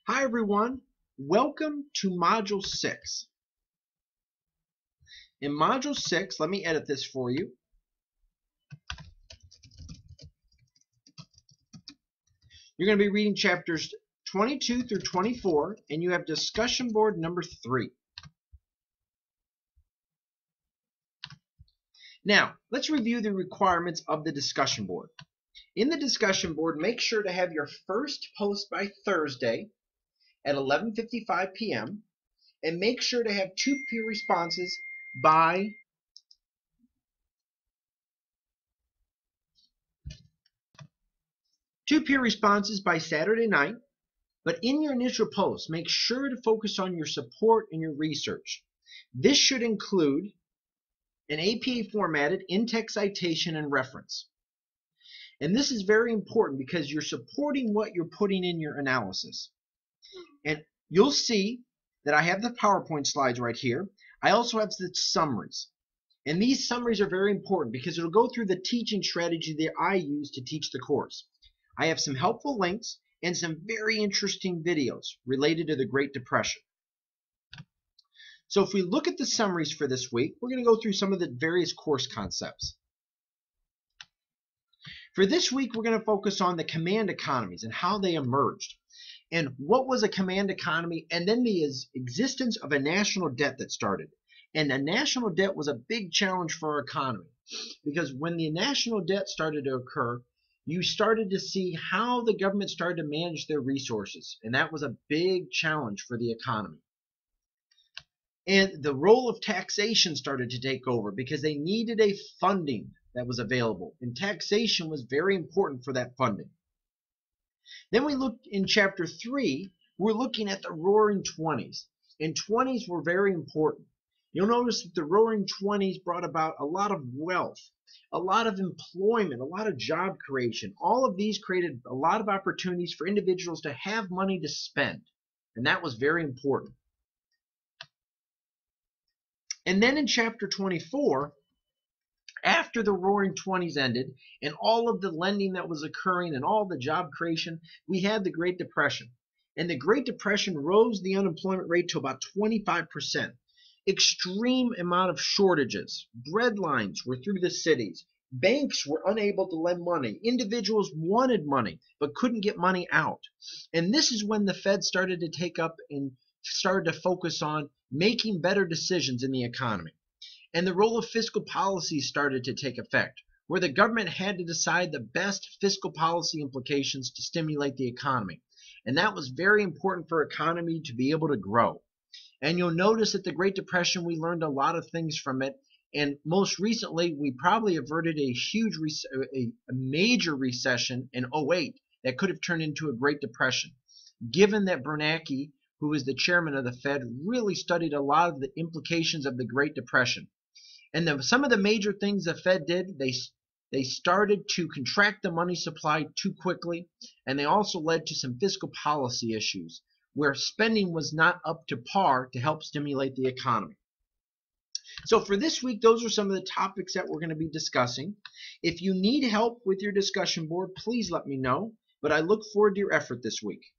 Hi everyone, welcome to Module 6. In Module 6, let me edit this for you. You're going to be reading chapters 22 through 24, and you have discussion board number 3. Now, let's review the requirements of the discussion board. In the discussion board, make sure to have your first post by Thursday at 11:55 p.m. and make sure to have 2 peer responses by Saturday night. But in your initial post, make sure to focus on your support and your research. This should include an APA formatted in-text citation and reference. And this is very important because you're supporting what you're putting in your analysis. And you'll see that I have the PowerPoint slides right here. I also have the summaries. And these summaries are very important because it'll go through the teaching strategy that I use to teach the course. I have some helpful links and some very interesting videos related to the Great Depression. So if we look at the summaries for this week, we're going to go through some of the various course concepts. For this week, we're going to focus on the command economies and how they emerged. And what was a command economy, and then the existence of a national debt that started. And a national debt was a big challenge for our economy because when the national debt started to occur, you started to see how the government started to manage their resources, and that was a big challenge for the economy. And the role of taxation started to take over because they needed a funding that was available, and taxation was very important for that funding. Then we looked in chapter 3, we're looking at the Roaring Twenties, and 20s were very important. You'll notice that the Roaring Twenties brought about a lot of wealth, a lot of employment, a lot of job creation. All of these created a lot of opportunities for individuals to have money to spend, and that was very important. And then in chapter 24, after the Roaring Twenties ended and all of the lending that was occurring and all the job creation, we had the Great Depression. And the Great Depression rose the unemployment rate to about 25%. Extreme amount of shortages. Bread lines were through the cities. Banks were unable to lend money. Individuals wanted money but couldn't get money out. And this is when the Fed started to take up and started to focus on making better decisions in the economy. And the role of fiscal policy started to take effect, where the government had to decide the best fiscal policy implications to stimulate the economy. And that was very important for economy to be able to grow. And you'll notice that the Great Depression, we learned a lot of things from it. And most recently, we probably averted a major recession in 2008 that could have turned into a Great Depression, given that Bernanke, who was the chairman of the Fed, really studied a lot of the implications of the Great Depression. And some of the major things the Fed did, they started to contract the money supply too quickly, and they also led to some fiscal policy issues where spending was not up to par to help stimulate the economy. So for this week, those are some of the topics that we're going to be discussing. If you need help with your discussion board, please let me know, but I look forward to your effort this week.